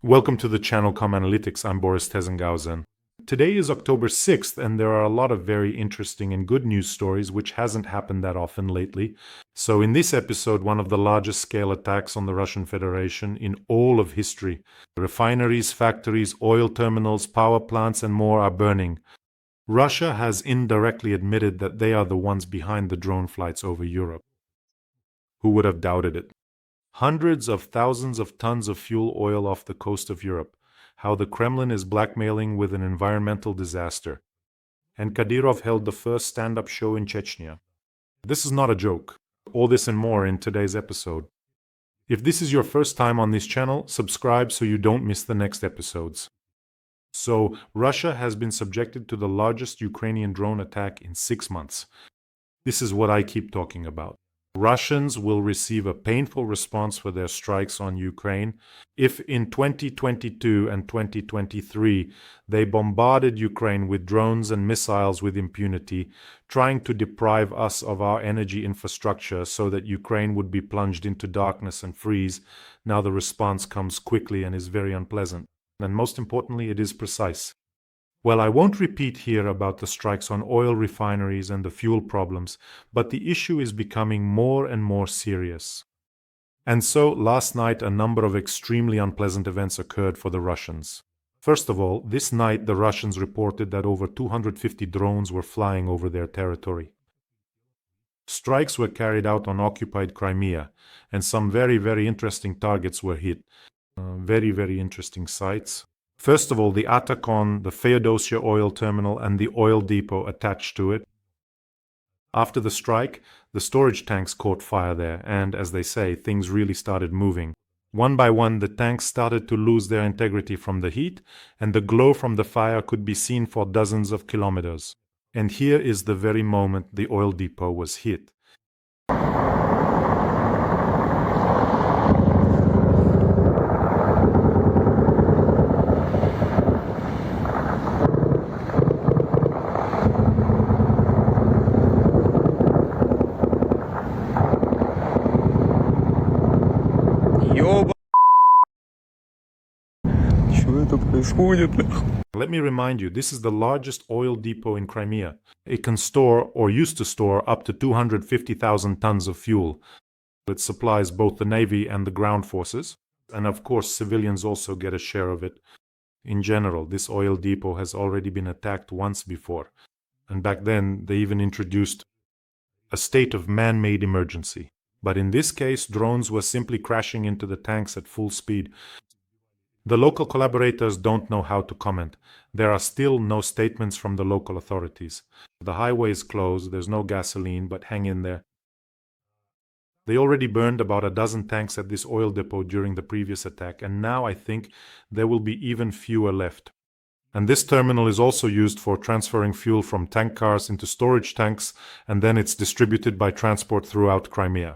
Welcome to the channel Com Analytics. I'm Boris Tizengauzen. Today is October 6th, and there are a lot of very interesting and good news stories, which hasn't happened that often lately. So in this episode, one of the largest scale attacks on the Russian Federation in all of history. Refineries, factories, oil terminals, power plants, and more are burning. Russia has indirectly admitted that they are the ones behind the drone flights over Europe. Who would have doubted it? Hundreds of thousands of tons of fuel oil off the coast of Europe. How the Kremlin is blackmailing with an environmental disaster. And Kadyrov held the first stand-up show in Chechnya. This is not a joke. All this and more in today's episode. If this is your first time on this channel, subscribe so you don't miss the next episodes. So, Russia has been subjected to the largest Ukrainian drone attack in 6 months. This is what I keep talking about. Russians will receive a painful response for their strikes on Ukraine. If in 2022 and 2023 they bombarded Ukraine with drones and missiles with impunity, trying to deprive us of our energy infrastructure so that Ukraine would be plunged into darkness and freeze, now the response comes quickly and is very unpleasant. And most importantly, it is precise. Well, I won't repeat here about the strikes on oil refineries and the fuel problems, but the issue is becoming more and more serious. And so, last night, a number of extremely unpleasant events occurred for the Russians. First of all, this night the Russians reported that over 250 drones were flying over their territory. Strikes were carried out on occupied Crimea, and some very interesting targets were hit. Very interesting sites. First of all, the attack on the Feodosia oil terminal and the oil depot attached to it. After the strike, the storage tanks caught fire there, and as they say, things really started moving. One by one, the tanks started to lose their integrity from the heat, and the glow from the fire could be seen for dozens of kilometers. And here is the very moment the oil depot was hit. Let me remind you, this is the largest oil depot in Crimea. It can store, or used to store, up to 250,000 tons of fuel. It supplies both the Navy and the ground forces, and of course civilians also get a share of it. In general, this oil depot has already been attacked once before, and back then they even introduced a state of man-made emergency. But in this case, drones were simply crashing into the tanks at full speed. The local collaborators don't know how to comment. There are still no statements from the local authorities. The highway is closed, there's no gasoline, but hang in there. They already burned about a dozen tanks at this oil depot during the previous attack, and now I think there will be even fewer left. And this terminal is also used for transferring fuel from tank cars into storage tanks, and then it's distributed by transport throughout Crimea.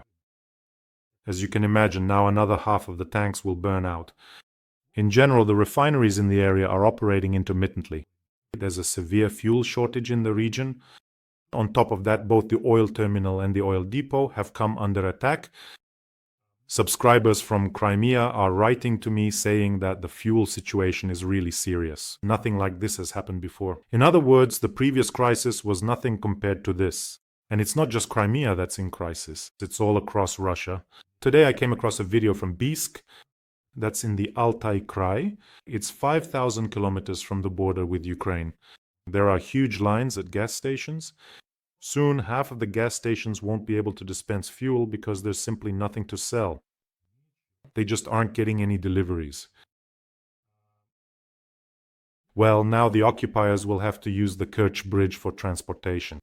As you can imagine, now another half of the tanks will burn out. In general, the refineries in the area are operating intermittently. There's a severe fuel shortage in the region. On top of that, both the oil terminal and the oil depot have come under attack. Subscribers from Crimea are writing to me saying that the fuel situation is really serious. Nothing like this has happened before. In other words, the previous crisis was nothing compared to this. And it's not just Crimea that's in crisis. It's all across Russia. Today I came across a video from Bisk. That's in the Altai Krai. It's 5,000 kilometers from the border with Ukraine. There are huge lines at gas stations. Soon, half of the gas stations won't be able to dispense fuel because there's simply nothing to sell. They just aren't getting any deliveries. Well, now the occupiers will have to use the Kerch Bridge for transportation.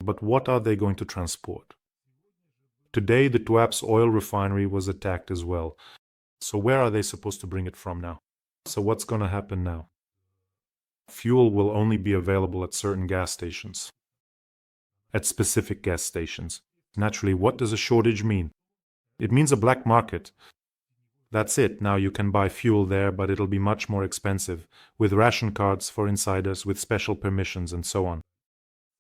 But what are they going to transport? Today, the Tuapse oil refinery was attacked as well. So where are they supposed to bring it from now? So what's going to happen now? Fuel will only be available at certain gas stations. At specific gas stations. Naturally, what does a shortage mean? It means a black market. That's it. Now you can buy fuel there, but it'll be much more expensive, with ration cards for insiders, with special permissions and so on.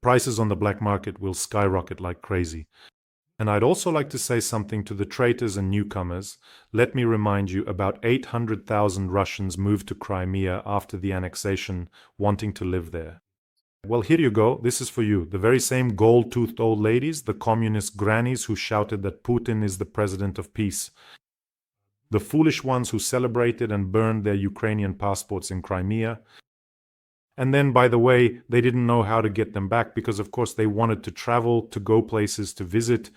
Prices on the black market will skyrocket like crazy. And I'd also like to say something to the traitors and newcomers. Let me remind you, about 800,000 Russians moved to Crimea after the annexation, wanting to live there. Well, here you go. This is for you. The very same gold-toothed old ladies, the communist grannies who shouted that Putin is the president of peace. The foolish ones who celebrated and burned their Ukrainian passports in Crimea. And then, by the way, they didn't know how to get them back because, of course, they wanted to travel, to go places, to visit.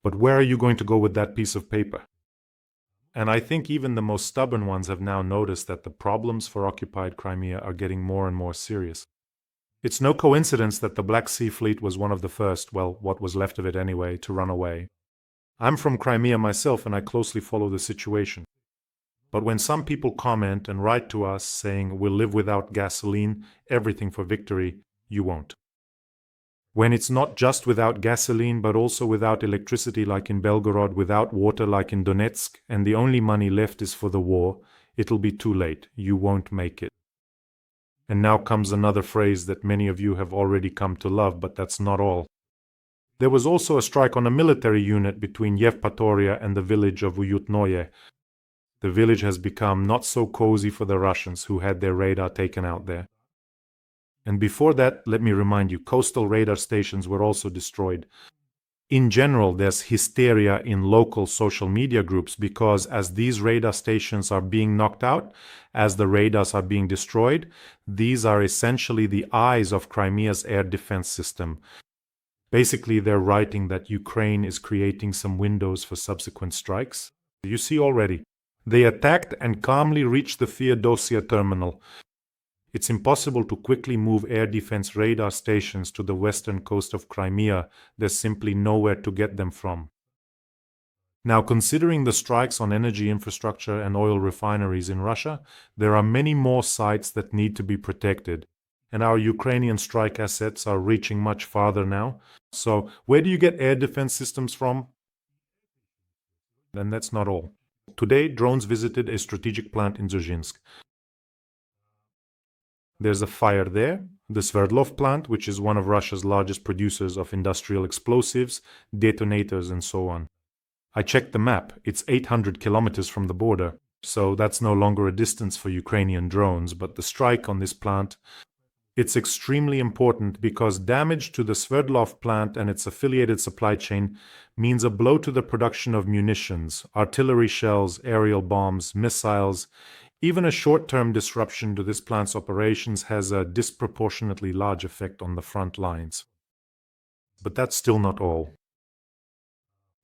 But where are you going to go with that piece of paper? And I think even the most stubborn ones have now noticed that the problems for occupied Crimea are getting more and more serious. It's no coincidence that the Black Sea Fleet was one of the first, well, what was left of it anyway, to run away. I'm from Crimea myself and I closely follow the situation. But when some people comment and write to us saying we'll live without gasoline, everything for victory, you won't. When it's not just without gasoline, but also without electricity like in Belgorod, without water like in Donetsk, and the only money left is for the war, it'll be too late. You won't make it. And now comes another phrase that many of you have already come to love, but that's not all. There was also a strike on a military unit between Yevpatoria and the village of Uyutnoye. The village has become not so cozy for the Russians who had their radar taken out there. And before that, let me remind you, coastal radar stations were also destroyed. In general, there's hysteria in local social media groups because as these radar stations are being knocked out, as the radars are being destroyed, these are essentially the eyes of Crimea's air defense system. Basically, they're writing that Ukraine is creating some windows for subsequent strikes. You see already. They attacked and calmly reached the Feodosia terminal. It's impossible to quickly move air defense radar stations to the western coast of Crimea. There's simply nowhere to get them from. Now, considering the strikes on energy infrastructure and oil refineries in Russia, there are many more sites that need to be protected. And our Ukrainian strike assets are reaching much farther now. So, where do you get air defense systems from? And that's not all. Today, drones visited a strategic plant in Dzержinsk. There's a fire there. The Sverdlov plant, which is one of Russia's largest producers of industrial explosives, detonators, and so on. I checked the map. It's 800 kilometers from the border. So that's no longer a distance for Ukrainian drones, but the strike on this plant, it's extremely important because damage to the Sverdlov plant and its affiliated supply chain means a blow to the production of munitions, artillery shells, aerial bombs, missiles. Even a short-term disruption to this plant's operations has a disproportionately large effect on the front lines. But that's still not all.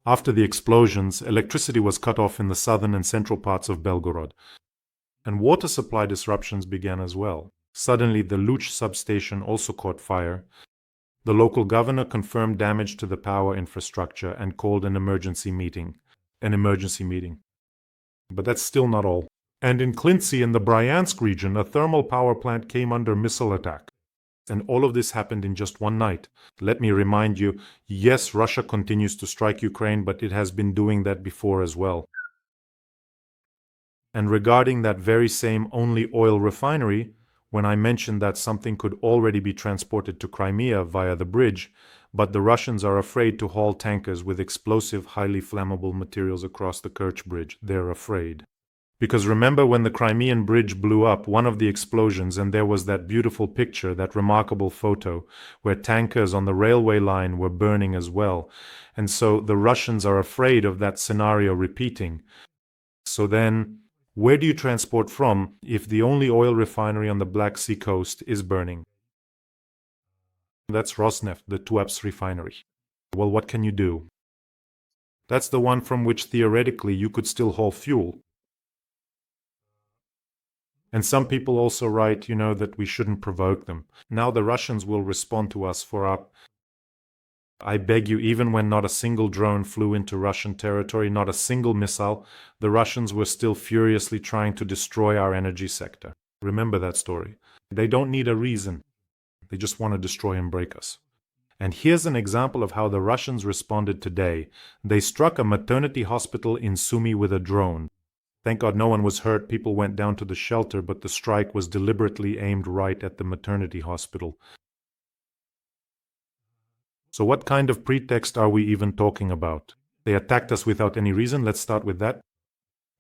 After the explosions, electricity was cut off in the southern and central parts of Belgorod. And water supply disruptions began as well. Suddenly, the Luch substation also caught fire. The local governor confirmed damage to the power infrastructure and called an emergency meeting. But that's still not all. And in Klintsy in the Bryansk region, a thermal power plant came under missile attack. And all of this happened in just one night. Let me remind you, yes, Russia continues to strike Ukraine, but it has been doing that before as well. And regarding that very same only oil refinery, when I mentioned that something could already be transported to Crimea via the bridge, but the Russians are afraid to haul tankers with explosive, highly flammable materials across the Kerch Bridge. They're afraid. Because remember when the Crimean bridge blew up, one of the explosions, and there was that beautiful picture, that remarkable photo, where tankers on the railway line were burning as well. And so the Russians are afraid of that scenario repeating. So then, where do you transport from if the only oil refinery on the Black Sea coast is burning? That's Rosneft, the Tuapse refinery. Well, what can you do? That's the one from which theoretically you could still haul fuel. And some people also write, that we shouldn't provoke them. Now the Russians will respond to us for our... I beg you, even when not a single drone flew into Russian territory, not a single missile, the Russians were still furiously trying to destroy our energy sector. Remember that story. They don't need a reason. They just want to destroy and break us. And here's an example of how the Russians responded today. They struck a maternity hospital in Sumy with a drone. Thank God no one was hurt, people went down to the shelter, but the strike was deliberately aimed right at the maternity hospital. So what kind of pretext are we even talking about? They attacked us without any reason. Let's start with that.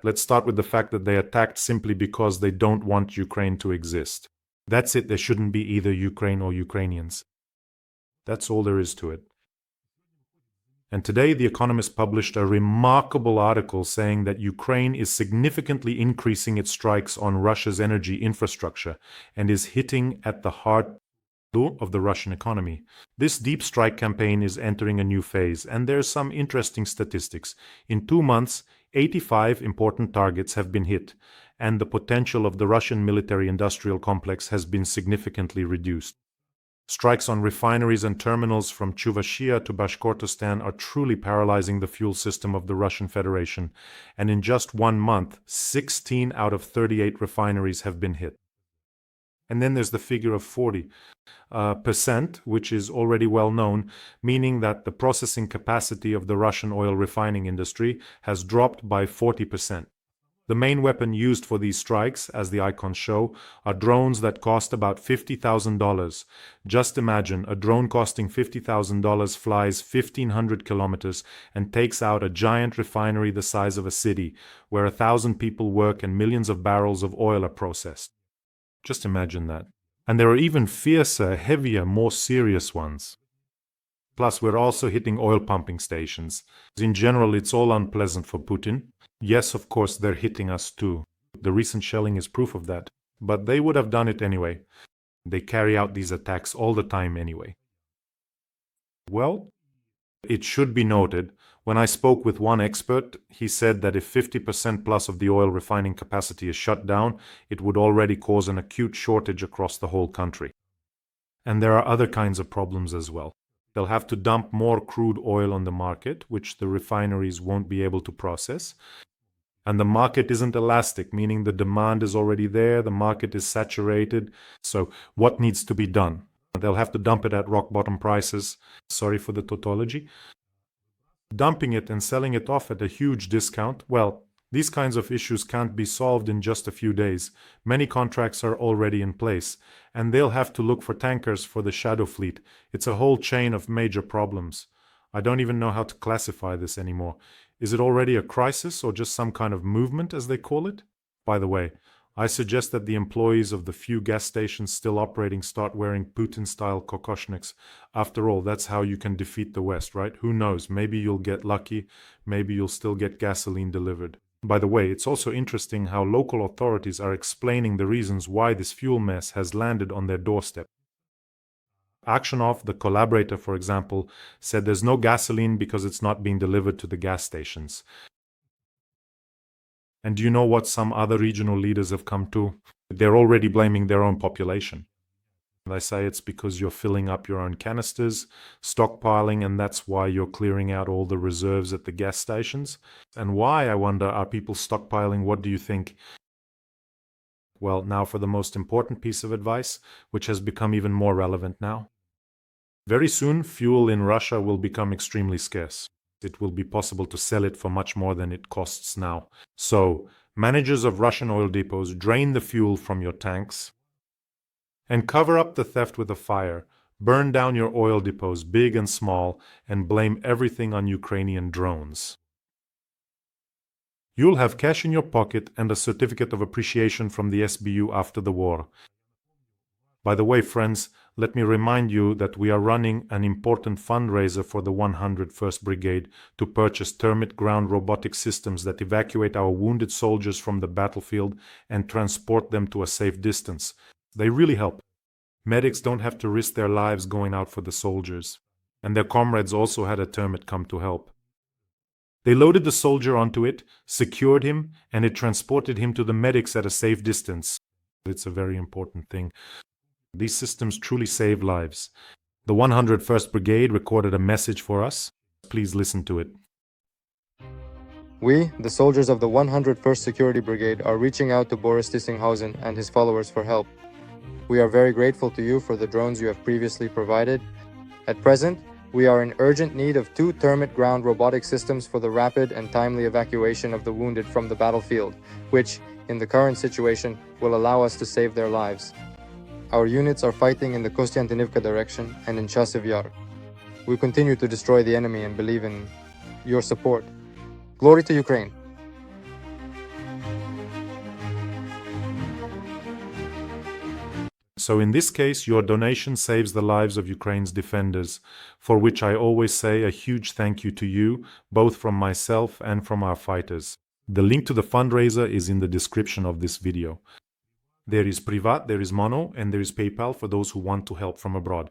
Let's start with the fact that they attacked simply because they don't want Ukraine to exist. That's it. There shouldn't be either Ukraine or Ukrainians. That's all there is to it. And today, The Economist published a remarkable article saying that Ukraine is significantly increasing its strikes on Russia's energy infrastructure and is hitting at the heart of the Russian economy. This deep strike campaign is entering a new phase, and there's some interesting statistics. In 2 months, 85 important targets have been hit, and the potential of the Russian military-industrial complex has been significantly reduced. Strikes on refineries and terminals from Chuvashia to Bashkortostan are truly paralyzing the fuel system of the Russian Federation, and in just 1 month, 16 out of 38 refineries have been hit. And then there's the figure of 40%, which is already well known, meaning that the processing capacity of the Russian oil refining industry has dropped by 40%. The main weapon used for these strikes, as the icons show, are drones that cost about $50,000. Just imagine, a drone costing $50,000 flies 1,500 kilometers and takes out a giant refinery the size of a city, where 1,000 people work and millions of barrels of oil are processed. Just imagine that. And there are even fiercer, heavier, more serious ones. Plus, we're also hitting oil pumping stations. In general, it's all unpleasant for Putin. Yes, of course, they're hitting us too. The recent shelling is proof of that. But they would have done it anyway. They carry out these attacks all the time anyway. Well, it should be noted, when I spoke with one expert, he said that if 50% plus of the oil refining capacity is shut down, it would already cause an acute shortage across the whole country. And there are other kinds of problems as well. They'll have to dump more crude oil on the market, which the refineries won't be able to process. And the market isn't elastic, meaning the demand is already there, the market is saturated. So what needs to be done? They'll have to dump it at rock bottom prices. Sorry for the tautology. Dumping it and selling it off at a huge discount, well, these kinds of issues can't be solved in just a few days. Many contracts are already in place, and they'll have to look for tankers for the shadow fleet. It's a whole chain of major problems. I don't even know how to classify this anymore. Is it already a crisis or just some kind of movement, as they call it? By the way, I suggest that the employees of the few gas stations still operating start wearing Putin-style kokoshniks. After all, that's how you can defeat the West, right? Who knows? Maybe you'll get lucky. Maybe you'll still get gasoline delivered. By the way, it's also interesting how local authorities are explaining the reasons why this fuel mess has landed on their doorstep. Aksionov, the collaborator, for example, said there's no gasoline because it's not being delivered to the gas stations. And do you know what some other regional leaders have come to? They're already blaming their own population. They say it's because you're filling up your own canisters, stockpiling, and that's why you're clearing out all the reserves at the gas stations. And why, I wonder, are people stockpiling? What do you think? Well, now for the most important piece of advice, which has become even more relevant now. Very soon, fuel in Russia will become extremely scarce. It will be possible to sell it for much more than it costs now. So, managers of Russian oil depots, drain the fuel from your tanks and cover up the theft with a fire. Burn down your oil depots, big and small, and blame everything on Ukrainian drones. You'll have cash in your pocket and a certificate of appreciation from the SBU after the war. By the way, friends, let me remind you that we are running an important fundraiser for the 101st Brigade to purchase termite ground robotic systems that evacuate our wounded soldiers from the battlefield and transport them to a safe distance. They really help. Medics don't have to risk their lives going out for the soldiers. And their comrades also had a termite come to help. They loaded the soldier onto it, secured him, and it transported him to the medics at a safe distance. It's a very important thing. These systems truly save lives. The 101st Brigade recorded a message for us. Please listen to it. We, the soldiers of the 101st Security Brigade, are reaching out to Boris Tizengauzen and his followers for help. We are very grateful to you for the drones you have previously provided. At present, we are in urgent need of 2 termite ground robotic systems for the rapid and timely evacuation of the wounded from the battlefield, which, in the current situation, will allow us to save their lives. Our units are fighting in the Kostiantynivka direction and in Chasiv Yar. We continue to destroy the enemy and believe in your support. Glory to Ukraine. So in this case, your donation saves the lives of Ukraine's defenders, for which I always say a huge thank you to you, both from myself and from our fighters. The link to the fundraiser is in the description of this video. There is Privat, there is Mono, and there is PayPal for those who want to help from abroad.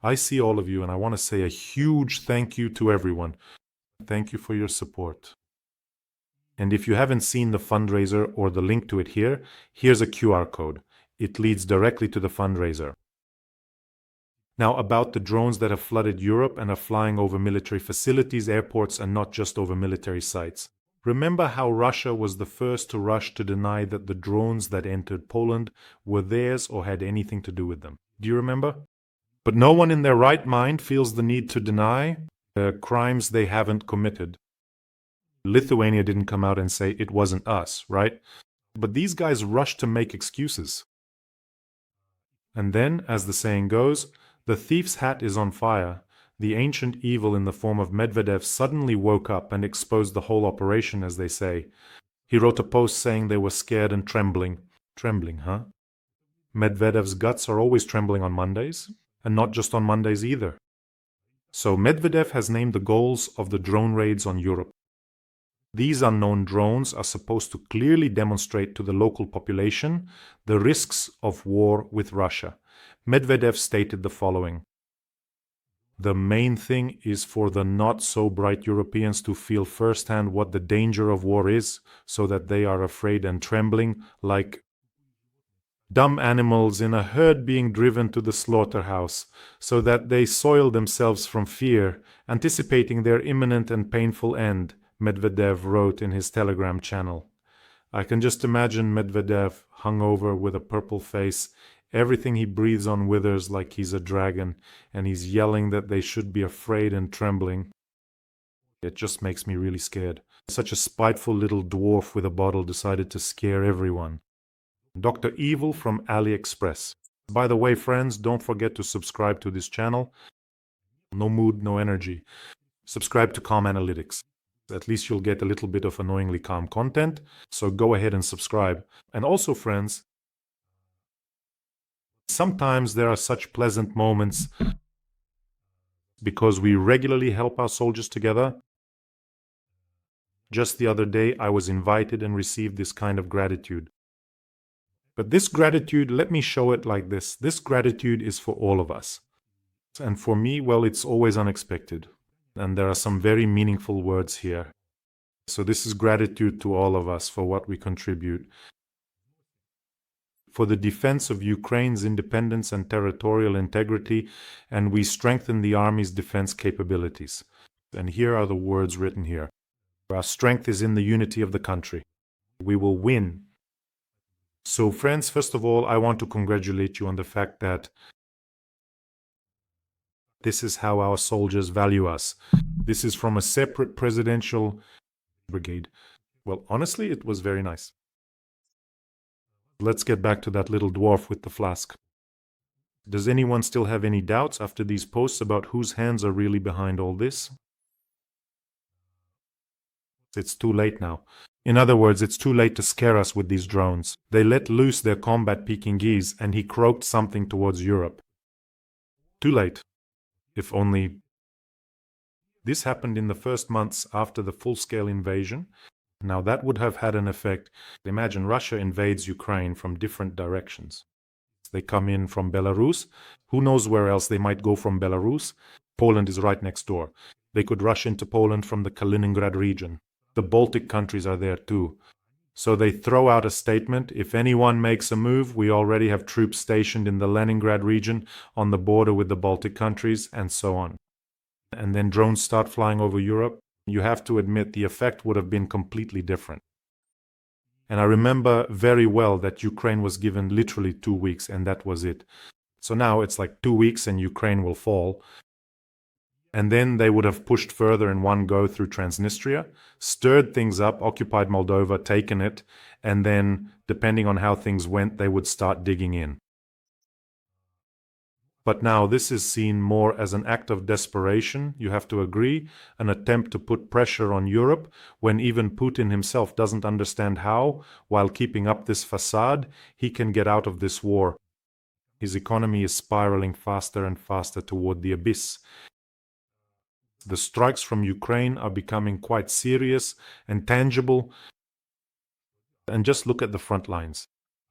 I see all of you, and I want to say a huge thank you to everyone. Thank you for your support. And if you haven't seen the fundraiser or the link to it here, here's a QR code. It leads directly to the fundraiser. Now, about the drones that have flooded Europe and are flying over military facilities, airports, and not just over military sites. Remember how Russia was the first to rush to deny that the drones that entered Poland were theirs or had anything to do with them? Do you remember? But no one in their right mind feels the need to deny crimes they haven't committed. Lithuania didn't come out and say it wasn't us, right? But these guys rushed to make excuses. And then, as the saying goes, the thief's hat is on fire. The ancient evil in the form of Medvedev suddenly woke up and exposed the whole operation, as they say. He wrote a post saying they were scared and trembling. Trembling, huh? Medvedev's guts are always trembling on Mondays, and not just on Mondays either. So Medvedev has named the goals of the drone raids on Europe. These unknown drones are supposed to clearly demonstrate to the local population the risks of war with Russia. Medvedev stated the following: "The main thing is for the not-so-bright Europeans to feel firsthand what the danger of war is, so that they are afraid and trembling like dumb animals in a herd being driven to the slaughterhouse, so that they soil themselves from fear, anticipating their imminent and painful end," Medvedev wrote in his Telegram channel. I can just imagine Medvedev hungover with a purple face. Everything he breathes on withers like he's a dragon, and he's yelling that they should be afraid and trembling. It just makes me really scared. Such a spiteful little dwarf with a bottle decided to scare everyone. Dr. Evil from AliExpress. By the way, friends, don't forget to subscribe to this channel. No mood, no energy. Subscribe to Calm Analytics. At least you'll get a little bit of annoyingly calm content, so go ahead and subscribe. And also, friends, sometimes there are such pleasant moments because we regularly help our soldiers together. Just the other day, I was invited and received this kind of gratitude. But this gratitude, let me show it like this. This gratitude is for all of us. And for me, well, it's always unexpected. And there are some very meaningful words here. So this is gratitude to all of us for what we contribute. For the defense of Ukraine's independence and territorial integrity, and we strengthen the army's defense capabilities. And here are the words written here. Our strength is in the unity of the country. We will win. So friends, first of all, I want to congratulate you on the fact that this is how our soldiers value us. This is from a separate presidential brigade. Well, honestly, it was very nice. Let's get back to that little dwarf with the flask. Does anyone still have any doubts after these posts about whose hands are really behind all this? It's too late now. In other words, it's too late to scare us with these drones. They let loose their combat Pekingese and he croaked something towards Europe. Too late. If only this happened in the first months after the full-scale invasion. Now that would have had an effect. Imagine Russia invades Ukraine from different directions. They come in from Belarus. Who knows where else they might go from Belarus? Poland is right next door. They could rush into Poland from the Kaliningrad region. The Baltic countries are there too. So they throw out a statement, if anyone makes a move, we already have troops stationed in the Leningrad region on the border with the Baltic countries, and so on. And then drones start flying over Europe. You have to admit the effect would have been completely different. And I remember very well that Ukraine was given literally 2 weeks, and that was it. So now it's like 2 weeks and Ukraine will fall. And then they would have pushed further in one go through Transnistria, stirred things up, occupied Moldova, taken it, and then, depending on how things went, they would start digging in. But now this is seen more as an act of desperation, you have to agree, an attempt to put pressure on Europe when even Putin himself doesn't understand how, while keeping up this facade, he can get out of this war. His economy is spiraling faster and faster toward the abyss. The strikes from Ukraine are becoming quite serious and tangible. And just look at the front lines.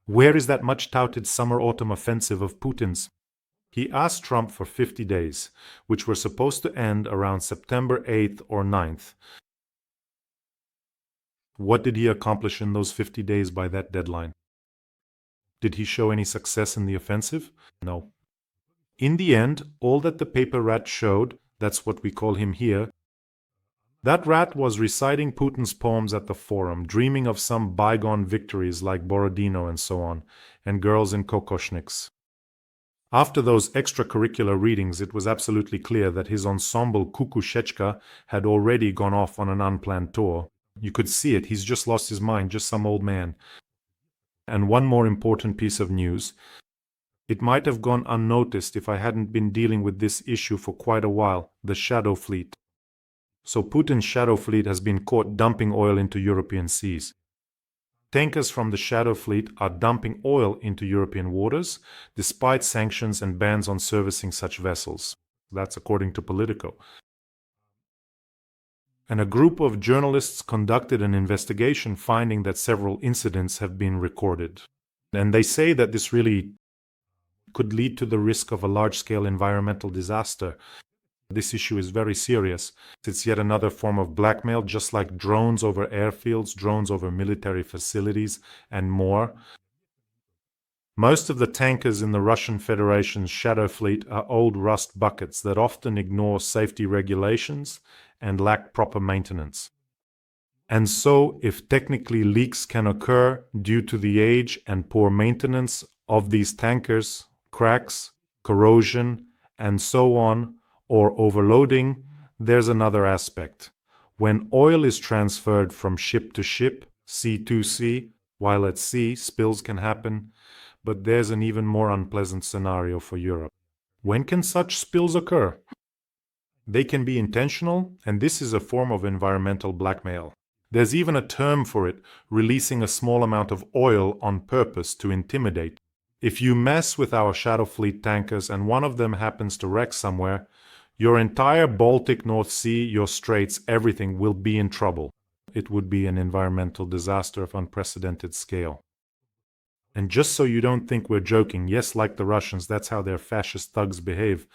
Where is that much-touted summer-autumn offensive of Putin's? He asked Trump for 50 days, which were supposed to end around September 8th or 9th. What did he accomplish in those 50 days by that deadline? Did he show any success in the offensive? No. In the end, all that the paper rat showed, that's what we call him here, that rat was reciting Putin's poems at the forum, dreaming of some bygone victories like Borodino and so on, and girls in kokoshniks. After those extracurricular readings, it was absolutely clear that his ensemble Kukushechka had already gone off on an unplanned tour. You could see it, he's just lost his mind, just some old man. And one more important piece of news. It might have gone unnoticed if I hadn't been dealing with this issue for quite a while, the shadow fleet. So Putin's shadow fleet has been caught dumping oil into European seas. Tankers from the shadow fleet are dumping oil into European waters, despite sanctions and bans on servicing such vessels. That's according to Politico. And a group of journalists conducted an investigation finding that several incidents have been recorded. And they say that this really could lead to the risk of a large-scale environmental disaster. This issue is very serious. It's yet another form of blackmail, just like drones over airfields, drones over military facilities, and more. Most of the tankers in the Russian Federation's shadow fleet are old rust buckets that often ignore safety regulations and lack proper maintenance. And so, if technically leaks can occur due to the age and poor maintenance of these tankers, cracks, corrosion, and so on, or overloading, there's another aspect. When oil is transferred from ship to ship, sea to sea, while at sea, spills can happen, but there's an even more unpleasant scenario for Europe. When can such spills occur? They can be intentional, and this is a form of environmental blackmail. There's even a term for it, releasing a small amount of oil on purpose to intimidate. If you mess with our shadow fleet tankers and one of them happens to wreck somewhere, your entire Baltic North Sea, your straits, everything will be in trouble. It would be an environmental disaster of unprecedented scale. And just so you don't think we're joking, yes, like the Russians, that's how their fascist thugs behave.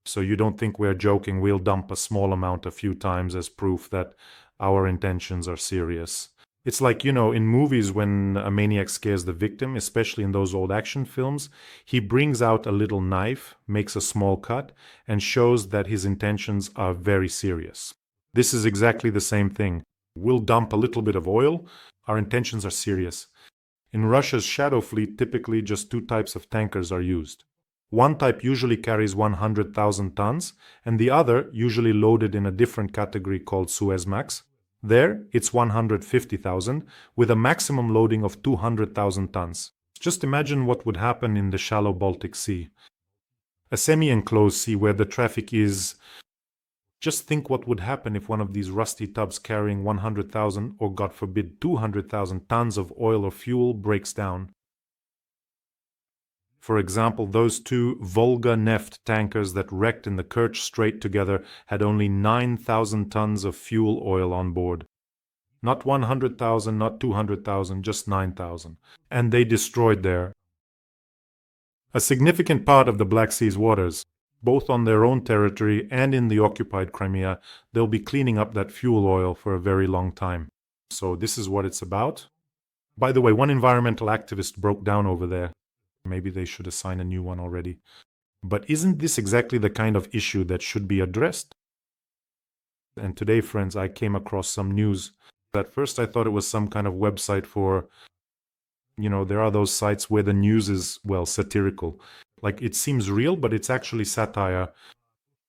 So you don't think we're joking, we'll dump a small amount a few times as proof that our intentions are serious. It's like, in movies when a maniac scares the victim, especially in those old action films, he brings out a little knife, makes a small cut, and shows that his intentions are very serious. This is exactly the same thing. We'll dump a little bit of oil, our intentions are serious. In Russia's shadow fleet, typically just two types of tankers are used. One type usually carries 100,000 tons, and the other, usually loaded in a different category called Suezmax. There, it's 150,000, with a maximum loading of 200,000 tons. Just imagine what would happen in the shallow Baltic Sea. A semi-enclosed sea where the traffic is... Just think what would happen if one of these rusty tubs carrying 100,000 or, God forbid, 200,000 tons of oil or fuel breaks down. For example, those two Volga Neft tankers that wrecked in the Kerch Strait together had only 9,000 tons of fuel oil on board. Not 100,000, not 200,000, just 9,000. And they destroyed there a significant part of the Black Sea's waters. Both on their own territory and in the occupied Crimea, they'll be cleaning up that fuel oil for a very long time. So this is what it's about. By the way, one environmental activist broke down over there. Maybe they should assign a new one already. But isn't this exactly the kind of issue that should be addressed? And today, friends, I came across some news. At first I thought it was some kind of website for, there are those sites where the news is, satirical. Like, it seems real, but it's actually satire.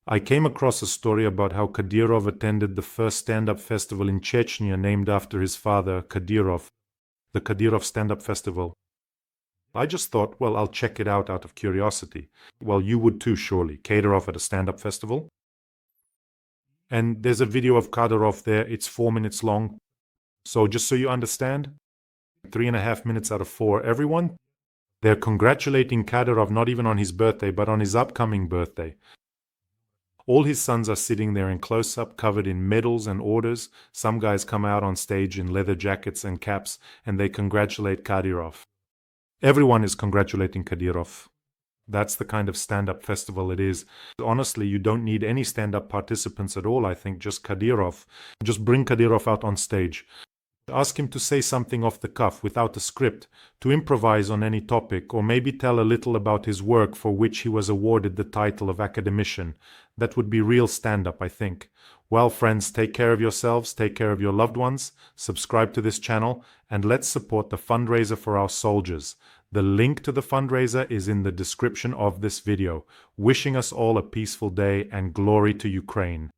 I came across a story about how Kadyrov attended the first stand-up festival in Chechnya named after his father, Kadyrov. The Kadyrov Stand-Up Festival. I just thought, well, I'll check it out of curiosity. Well, you would too, surely. Kadyrov at a stand-up festival. And there's a video of Kadyrov there. It's 4 minutes long. So just so you understand, 3.5 minutes out of 4. Everyone, they're congratulating Kadyrov not even on his birthday, but on his upcoming birthday. All his sons are sitting there in close-up, covered in medals and orders. Some guys come out on stage in leather jackets and caps, and they congratulate Kadyrov. Everyone is congratulating Kadyrov. That's the kind of stand-up festival it is. Honestly, you don't need any stand-up participants at all, I think, just Kadyrov. Just bring Kadyrov out on stage. Ask him to say something off the cuff without a script, to improvise on any topic, or maybe tell a little about his work for which he was awarded the title of academician. That would be real stand-up, I think. Well, friends, take care of yourselves, take care of your loved ones, subscribe to this channel, and let's support the fundraiser for our soldiers. The link to the fundraiser is in the description of this video. Wishing us all a peaceful day and glory to Ukraine.